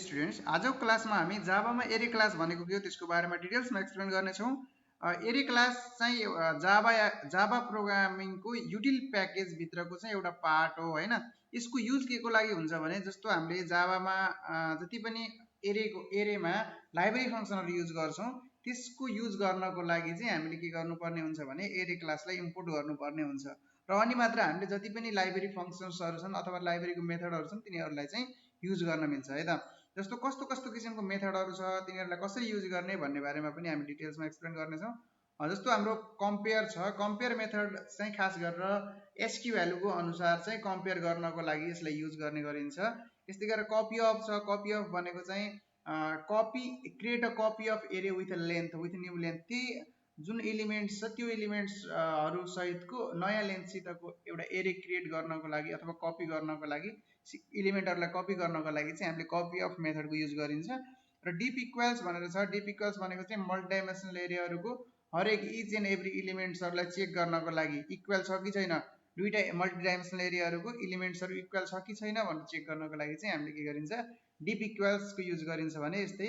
Students, आजको क्लासमा हामी जाभामा एरे क्लास भनेको के हो त्यसको बारेमा डिटेल्समा एक्सप्लेन गर्नेछौँ। एरे क्लास चाहिँ जाभा प्रोग्रामिङको युटिल प्याकेज भित्रको चाहिँ एउटा पार्ट हो हैन। यसको युज के को लागि हुन्छ भने जस्तो हामीले जाभामा जति पनि एरेमा लाइब्रेरी फंक्सनहरु युज गर्छौं त्यसको युज गर्नको लागि चाहिँ हामीले के गर्नुपर्ने हुन्छ भने एरे क्लासलाई इम्पोर्ट गर्नुपर्ने हुन्छ र अनि मात्र हामीले जति पनि लाइब्रेरी फंक्सन्सहरु छन् अथवा लाइब्रेरीको मेथडहरु छन् तिनीहरुलाई चाहिँ युज गर्न मिल्छ है त। जस्तो कस्तो कस्तो किसिमको मेथडहरु छ तिनीहरुलाई कसरी युज गर्ने भन्ने बारेमा पनि हामी डिटेल्समा एक्सप्लेन गर्नेछौं। जस्तो हाम्रो कम्पेयर छ, कम्पेयर मेथड चाहिँ खास गरेर एस्की भ्यालुको अनुसार चाहिँ कम्पेयर गर्नको लागि यसलाई युज गर्ने गरिन्छ। त्यस्तै गरेर कपी अफ छ, कपी अफ भनेको चाहिँ क्रिएट अ कपी अफ एरे with a length width new length, ती जुन एलिमेन्ट्स छ त्यो एलिमेन्ट्सहरु सहितको नयाँ लेन्थसितको एउटा एरे क्रिएट गर्नको लागि अथवा कपी गर्नको लागि एलिमेन्टहरुलाई कपी गर्नको लागि चाहिँ हामीले कपी अफ मेथडको युज गरिन्छ। र डिप इक्वल्स भनेर छ, डिप इक्वल्स भनेको चाहिँ मल्टी डाइमेन्सनल एरेहरुको हरेक इच एन्ड एभ्री एलिमेन्ट्सहरुलाई चेक गर्नको लागि इक्वल छ कि छैन, दुईटा मल्टी डाइमेन्सनल एरियाहरुको एलिमेन्ट्सहरु इक्वल छ कि छैन भनेर चेक गर्नको लागि चाहिँ हामीले के गरिन्छ डिप इक्वल्सको युज गरिन्छ भने यस्तै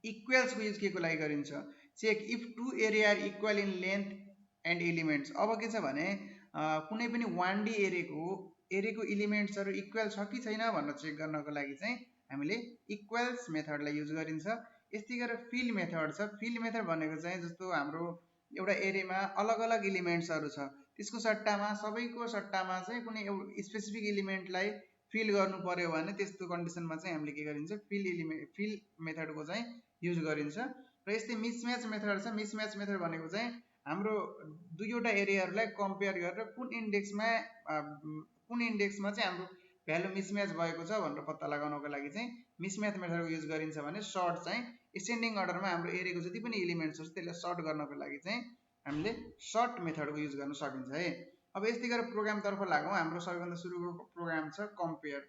इक्वल्सको युज के को लागि गरिन्छ check if two arrays are equal in length and elements. अब के छ भने कुनै पनि 1D एरेको एलिमेन्ट्सहरु इक्वल छ कि छैन भनेर चेक गर्नको लागि चाहिँ हामीले इक्वल्स मेथडलाई युज गरिन्छ। यस्तै गरेर फिल मेथड छ, फिल मेथड भनेको चाहिँ जस्तो हाम्रो एउटा एरेमा अलग अलग एलिमेन्ट्सहरु छ त्यसको सट्टामा सबैको सट्टामा चाहिँ कुनै एउटा स्पेसिफिक एलिमेन्टलाई फिल गर्नु पर्यो भने त्यस्तो कन्डिसनमा चाहिँ हामीले के गरिन्छ फिल मेथडको चाहिँ युज गरिन्छ। र यस्तै मिसम्याच मेथड छ, मिसम्याच मेथड भनेको चाहिँ हाम्रो दुईवटा एरियाहरुलाई कम्पेयर गरेर कुन इन्डेक्समा चाहिँ हाम्रो भ्यालु मिसम्याच भएको छ भनेर पत्ता लगाउनको लागि चाहिँ मिसम्याच मेथडको युज गरिन्छ भने सर्ट चाहिँ एसेन्डिङ अर्डरमा हाम्रो एरेको जति पनि एलिमेन्ट्स छ त्यसलाई सर्ट गर्नको लागि चाहिँ हामीले सर्ट मेथडको युज गर्न सकिन्छ है। अब यस्तै गरेर प्रोग्राम तर्फ लागौं। हाम्रो सबैभन्दा सुरुको प्रोग्राम छ कम्पेयर।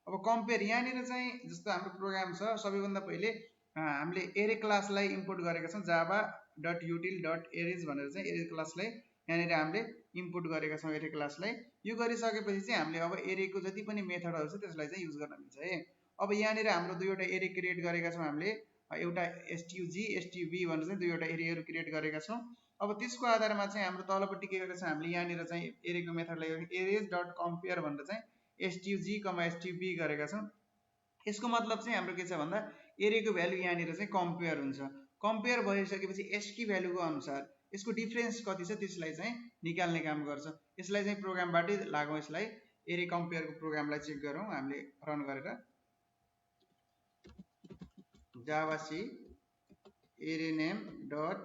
अब कम्पेयर यहाँनिर चाहिँ जस्तो हाम्रो प्रोग्राम छ सबैभन्दा पहिले हामीले एरे क्लासलाई इम्पोर्ट गरेका छौं java.util.arrays भनेर चाहिँ एरे क्लासलाई यहाँनिर हामीले इम्पोर्ट गरेका छौं एरे क्लासलाई। यो गरिसकेपछि चाहिँ हामीले अब एरेको जति पनि मेथडहरु छ त्यसलाई चाहिँ युज गर्न मिल्छ है। अब यहाँनिर हाम्रो दुईवटा एरे क्रिएट गरेका छौं हामीले, एउटा stug stv भनेर चाहिँ दुईवटा एरेहरु क्रिएट गरेका छौं। अब त्यसको आधारमा चाहिँ हाम्रो तलपट्टि के गरेका छौं हामीले यहाँनिर चाहिँ एरेको मेथडलाई arrays.compare भनेर चाहिँ stug, stv गरेका छौं। यसको मतलब चाहिँ हाम्रो के छ भन्दा एरेको भ्यालु यहाँनिर चाहिँ कम्पेयर हुन्छ। कम्पेयर भइसकेपछि एस्की भ्यालुको अनुसार यसको डिफरेन्स कति छ त्यसलाई चाहिँ निकाल्ने काम गर्छ। यसलाई चाहिँ प्रोग्रामबाटै लागौं, यसलाई एरे कम्पेयरको प्रोग्रामलाई चेक गरौँ हामीले रन गरेर। जावाc एरे name dot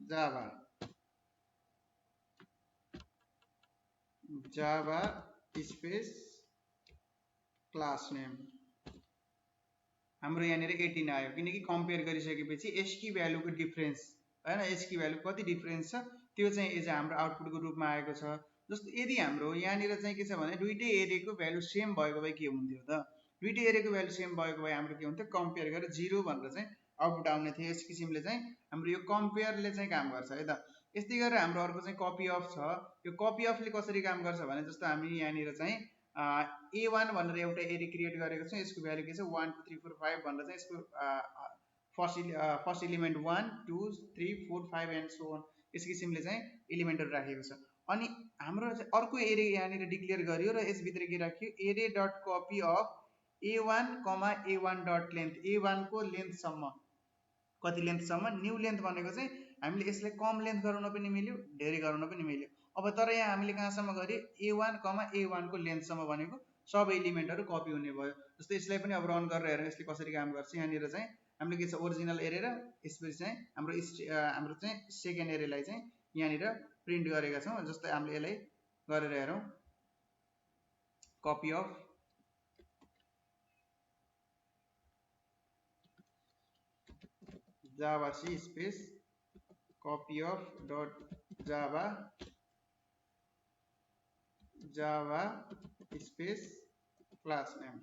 Java Java space class name, हाम्रो यहाँनिर 18 आयो किनकि कम्पेयर गरिसकेपछि एस्की भ्यालुको डिफरेन्स हैन, एस्की भ्यालु कति डिफरेन्स छ त्यो चाहिँ एज हाम्रो आउटपुटको रूपमा आएको छ। जस्तो यदि हाम्रो यहाँनिर चाहिँ के छ भने दुईटै एरेको भ्यालु सेम भएको भए के हुन्थ्यो त, दुईटै एरेको भ्यालु सेम भएको भए हाम्रो के हुन्थ्यो कम्पेयर गरेर 0 भनेर चाहिँ आउटपुट आउने थियो। यस किसिमले चाहिँ हाम्रो यो कम्पेयरले चाहिँ काम गर्छ है त। यस्तै गरेर हाम्रो अर्को चाहिँ कपी अफ छ। यो कपी अफले कसरी काम गर्छ भने जस्तो हामी यहाँनिर चाहिँ a1 भनेर एउटा एरे क्रिएट गरेको छौं, यसको भ्यालु के छ 1 2 3 4 5 भनेर चाहिँ यसको first element 1 2 3 4 5 and so on यस किसिमले चाहिँ एलिमेन्टहरु राखेको छ। अनि हाम्रो चाहिँ अर्को एरे यहाँनिर डिक्लेयर गरियो र यसभित्र के राखियो एरे dot copy of a1 a1 dot length, a1 को लेन्थ सम्म कति लेन्थ सम्म, न्यू लेन्थ भनेको चाहिँ हामीले यसलाई कम लेन्थ गराउन पनि मिल्यो धेरै गराउन पनि मिल्यो। अब तर यहाँ हामीले कहाँसम्म गरे a1 a1 को लेन्थ सम्म भनेको सब एलिमेन्टहरु कपी हुने भयो। जस्तो यसलाई पनि अब रन गरेर हेरौँ यसले कसरी काम गर्छ। यहाँनिर चाहिँ हामीले के छ ओरिजिनल एरे र यसपछि चाहिँ हाम्रो चाहिँ सेकेन्ड एरेलाई चाहिँ यहाँनिर प्रिन्ट गरेका छौं। जस्तै हामीले यसलाई गरेर हेरौँ कपी अफ जावाc space copy of dot Java Java space class name.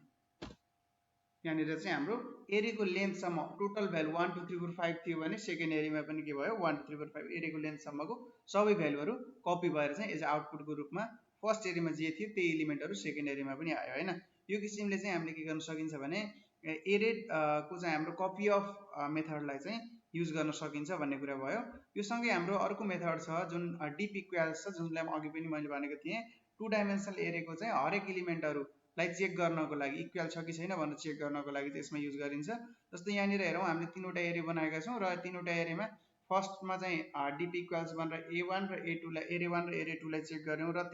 यहाँनिर चाहिँ हाम्रो एरेको लेन्थ सम्म टोटल भ्यालु 1 2 3 4 5 थियो भने सेकेन्ड एरेमा पनि के भयो 1 2 3 4 5 एरेको लेन्थ सम्मको सबै भ्यालुहरु कपी भएर चाहिँ एज आउटपुटको रूपमा फर्स्ट एरेमा जे थियो त्यही एलिमेन्टहरु सेकेन्ड एरेमा पनि आयो हैन। यो किसिमले चाहिँ हामीले के गर्न सकिन्छ भने एरे को चाहिँ हाम्रो कपी अफ मेथडलाई चाहिँ युज गर्न सकिन्छ भन्ने कुरा भयो। यो सँगै हाम्रो अर्को मेथड छ जुन डिप इक्वल्स छ, जुनलाई अघि पनि मैले भनेको थिएँ। 2 डाइमेन्सनल एरेको चाहिँ हरेक इलिमेन्टहरूलाई चेक गर्नको लागि इक्वल छ कि छैन भनेर चेक गर्नको लागि त्यसमा युज गरिन्छ। जस्तै यहाँनिर हेरौँ, हामीले 3वटा एरे बनाएका छौँ र 3वटा एरेमा फर्स्टमा चाहिँ डिप इक्वल्स भनेर A1 र A2 लाई, एरे 1 र एरे 2 लाई चेक गऱ्यौँ र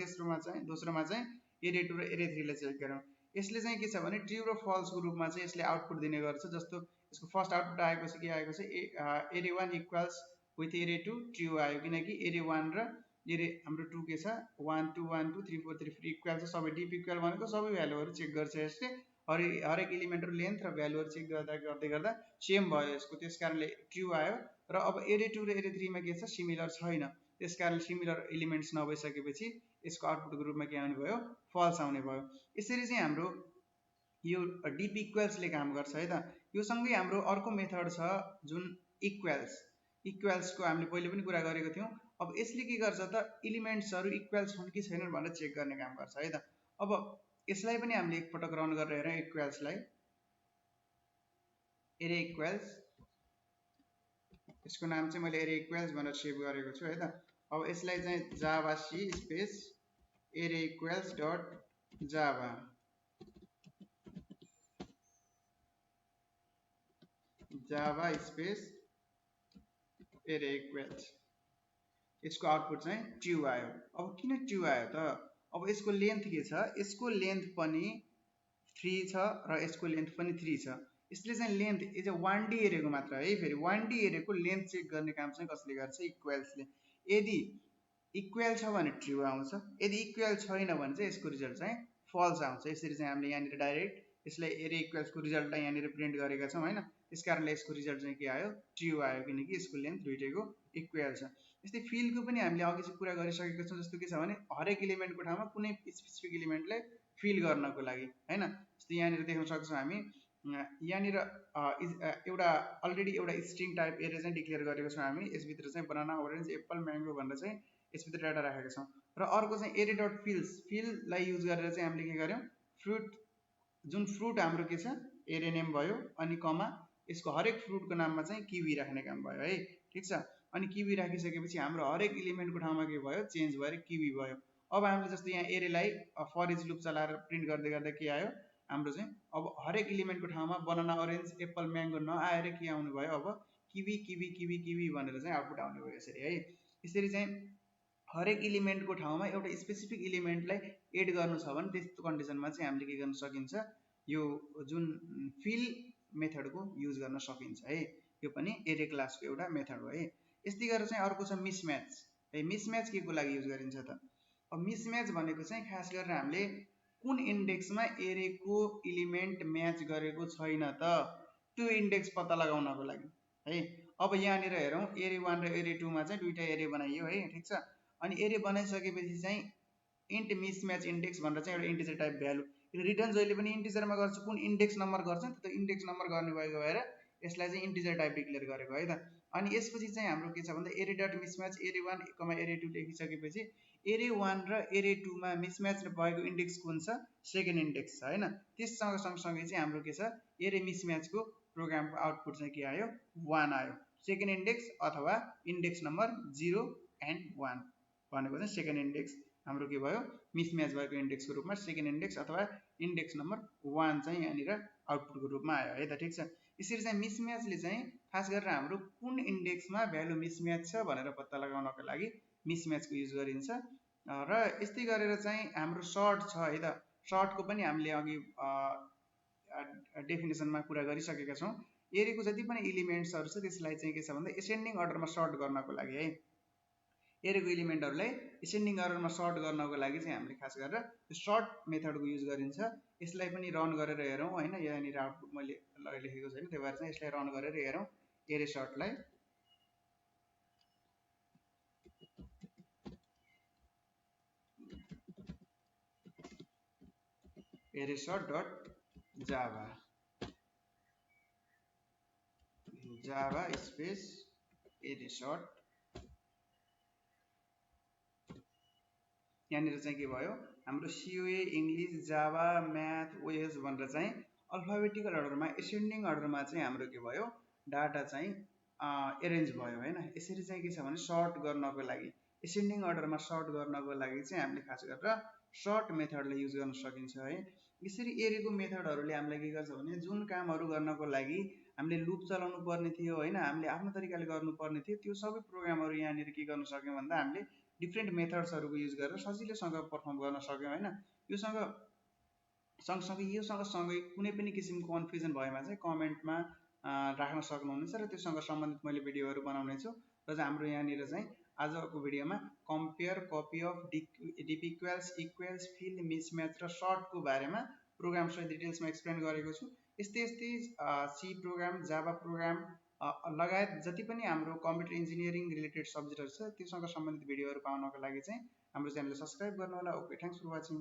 दोस्रोमा चाहिँ एरे 2 र एरे 3 लाई चेक गऱ्यौँ। यसले चाहिँ के छ भने ट्रु र फल्सको रूपमा चाहिँ यसले आउटपुट दिने गर्छ। जस्तो यसको फर्स्ट आउटपुट आएको छ, के आएको छ, एरे 1 इक्वल्स विथ एरे 2 ट्रु आयो, किनकि एरे 1 र एरे हाम्रो 2 के छ 1 2 1 2 3 4 3 4 इक्वल छ। सबै डिप इक्वल भनेको सबै भ्यालुहरू चेक गर्छ यसले। हरेक इलिमेन्टहरु लेन्थ र भ्यालुहरू चेक गर्दा सेम भयो यसको, त्यसकारणले ट्रु आयो। र अब एरे 2 र एरे 3 मा के छ, सिमिलर छैन, त्यसकारणले सिमिलर एलिमेन्ट्स नभइसकेपछि यसको आउटपुटको रूपमा के आउने भयो, फल्स आउने भयो। यसरी चाहिँ हाम्रो यो डिप इक्वल्सले काम गर्छ है त। यो सँगै हाम्रो अर्को मेथड छ जुन इक्वल्सको हामीले पहिले पनि कुरा गरेको थियौँ। अब यसले के गर्छ त, इलिमेन्ट्सहरू इक्वल छन् कि छैनन् भनेर चेक गर्ने काम गर्छ है त। अब यसलाई पनि हामीले एकपटक रन गरेर हेरौँ इक्वल्सलाई। एरे इक्वल्स, यसको नाम चाहिँ मैले एरे इक्वल्स भनेर सेभ गरेको छु है त। अब यसलाई चाहिँ जावा सी स्पेस एरे equals dot Java, Java space एरे इक्वल्स, यसको आउटपुट चाहिँ ट्रु आयो। अब किन ट्रु आयो त, अब यसको लेन्थ के छ, यसको लेन्थ पनि 3 छ र यसको लेन्थ पनि 3 छ। यसले चाहिँ लेन्थ, यो चाहिँ 1D एरेको मात्र है, फेरि 1D एरेको लेन्थ चेक गर्ने काम चाहिँ कसले गर्छ, इक्वल्सले। यदि इक्वल छ भने ट्रु आउँछ, यदि इक्वल छैन भने चाहिँ यसको रिजल्ट चाहिँ फल्स आउँछ। यसरी चाहिँ हामीले यहाँनिर डाइरेक्ट यसलाई एरे इक्वल्सको रिजल्टलाई यहाँनिर प्रिन्ट गरेका छौँ हैन। त्यसकारणले यसको रिजल्ट चाहिँ के आयो, ट्रु आयो, किनकि यसको लेन्थ दुईटैको इक्वल छ। यस्तै फिलको पनि हामीले अघि चाहिँ कुरा गरिसकेका छौँ। जस्तो के छ भने हरेक इलिमेन्टको ठाउँमा कुनै स्पेसिफिक इलिमेन्टलाई फिल गर्नको लागि हैन। जस्तै यहाँनिर देख्न सक्छौँ हामी, यहाँनिर एउटा अलरेडी एउटा स्ट्रिङ टाइप एरे चाहिँ डिक्लेयर गरेको छौँ हामी। यसभित्र चाहिँ बनाना, ओरेन्ज, एप्पल, म्याङ्गो भनेर चाहिँ यसभित्र डाटा राखेका छौँ। र अर्को चाहिँ एरे डट फिललाई युज गरेर चाहिँ हामीले के गर्यौँ, जुन फ्रुट हाम्रो के छ, एरे नेम भयो, अनि कमा यसको हरेक फ्रुटको नाममा चाहिँ किवी राख्ने काम भयो है, ठिक छ। अनि किवी राखिसकेपछि हाम्रो हरेक इलिमेन्टको ठाउँमा के भयो, चेन्ज भएर किवी भयो। अब हामीले जस्तो यहाँ एरेलाई फर इच लुप चलाएर प्रिन्ट गर्दै गर्दा के आयो, हाम्रो चाहिँ अब हरेक इलिमेन्टको ठाउँमा बनाना, ओरेन्ज, एप्पल, म्याङ्गो नआएर के आउनु भयो, अब किवी किवी किवी किवी भनेर चाहिँ आउटपुट आउने भयो यसरी है। यसरी चाहिँ हरेक इलिमेन्टको ठाउँमा एउटा स्पेसिफिक इलिमेन्टलाई एड गर्नु छ भने त्यस्तो कन्डिसनमा चाहिँ हामीले के गर्न सकिन्छ, यो जुन फिल मेथडको युज गर्न सकिन्छ है। यो पनि एरे क्लासको एउटा मेथड हो है। यस्तै गरेर चाहिँ अर्को छ मिसम्याच है। मिसम्याच के को लागि युज गरिन्छ त, अब मिसम्याच भनेको चाहिँ खास गरेर हामीले कुन इन्डेक्समा एरेको इलिमेन्ट म्याच गरेको छैन त, त्यो इन्डेक्स पत्ता लगाउनको लागि है। अब यहाँनिर हेरौँ, एरे 1 र एरे 2 मा चाहिँ दुईटा एरे बनाइयो है, ठिक छ। अनि एरे बनाइसकेपछि चाहिँ इन्ट मिसम्याच इन्डेक्स भनेर चाहिँ एउटा इन्टिजर टाइप भ्यालु रिटर्न जहिले पनि इन्टिजरमा गर्छ, कुन इन्डेक्स नम्बर गर्छ नि त, त्यो इन्डेक्स नम्बर गर्ने भएको भएर यसलाई चाहिँ इन्टिजर टाइप डिक्लेयर गरेको है त। अनि यसपछि चाहिँ हाम्रो के छ भन्दा एरे डट मिसम्याच एरे 1, एरे 2 लेखिसकेपछि एरे 1 र एरे 2 मा मिसम्याच भएको इन्डेक्स कुन छ, सेकेन्ड इन्डेक्स छ हैन। त्यससँग सँगसँगै चाहिँ हाम्रो के छ, एरे मिसम्याचको प्रोग्रामको आउटपुट चाहिँ के आयो, 1 आयो। सेकेन्ड इन्डेक्स अथवा इन्डेक्स नम्बर 0 एन्ड 1 भनेको चाहिँ सेकेन्ड इन्डेक्स हाम्रो के भयो, मिसम्याच भएको इन्डेक्सको रूपमा सेकेन्ड इन्डेक्स अथवा इन्डेक्स नम्बर 1 चाहिँ यहाँनिर आउटपुटको रूपमा आयो है त, ठिक छ। यसरी चाहिँ मिसम्याचले चाहिँ खास गरेर हाम्रो कुन इन्डेक्समा भ्यालु मिसम्याच छ भनेर पत्ता लगाउनको लागि मिसम्याचको युज गरिन्छ। र यस्तै गरेर चाहिँ हाम्रो सर्ट छ है त। सर्टको पनि हामीले अघि डेफिनेसनमा कुरा गरिसकेका छौँ। एरेको जति पनि इलिमेन्ट्सहरू छ त्यसलाई चाहिँ के छ भन्दा एसेन्डिङ अर्डरमा सर्ट गर्नको लागि है, एरेको इलिमेन्टहरूलाई एसेन्डिङ अर्डरमा सर्ट गर्नको लागि चाहिँ हामीले खास गरेर सर्ट मेथडको युज गरिन्छ। यसलाई पनि रन गरेर हेरौँ हैन, यहाँनिर आउटपुट मैले लेखेको छैन, त्यही भएर चाहिँ यसलाई रन गरेर हेरौँ एरे सर्टलाई। Array sort dot Java, Java space array sort, यहाँनिर चाहिँ के भयो, हाम्रो COA, English, Java, math, OS भनेर चाहिँ अल्फाबेटिकल अर्डरमा एसेन्डिङ अर्डरमा चाहिँ हाम्रो के भयो डाटा चाहिँ एरेन्ज भयो हैन। यसरी चाहिँ के छ भने सर्ट गर्नको लागि एसेन्डिङ अर्डरमा सर्ट गर्नको लागि चाहिँ हामीले खास गरेर सर्ट मेथडले युज गर्न सकिन्छ है। यसरी एरेको मेथडहरूले हामीलाई के गर्छ भने जुन कामहरू गर्नको लागि हामीले लुप चलाउनु पर्ने थियो हैन, हामीले आफ्नो तरिकाले गर्नुपर्ने थियो, त्यो सबै प्रोग्रामहरू यहाँनिर के गर्न सक्यौँ भन्दा हामीले डिफ्रेन्ट मेथड्सहरूको युज गरेर सजिलैसँग पर्फर्म गर्न सक्यौँ हैन। योसँग सँगसँगै कुनै पनि किसिमको कन्फ्युजन भएमा चाहिँ कमेन्टमा राख्न सक्नुहुनेछ र त्योसँग सम्बन्धित मैले भिडियोहरू बनाउने छु। र चाहिँ हाम्रो यहाँनिर चाहिँ आजको भिडियोमा compare, copy of, deep equals, fill, mismatch र सर्टको बारेमा प्रोग्राम सहित डिटेल्समा एक्सप्लेन गरेको छु। यस्तै सी प्रोग्राम, जाभा प्रोग्राम लगायत जति पनि हाम्रो कम्प्युटर इन्जिनियरिङ रिलेटेड सब्जेक्टहरू छ त्योसँग सम्बन्धित भिडियोहरू पाउनको लागि चाहिँ हाम्रो च्यानललाई सब्सक्राइब गर्नु होला। Okay, thanks for watching.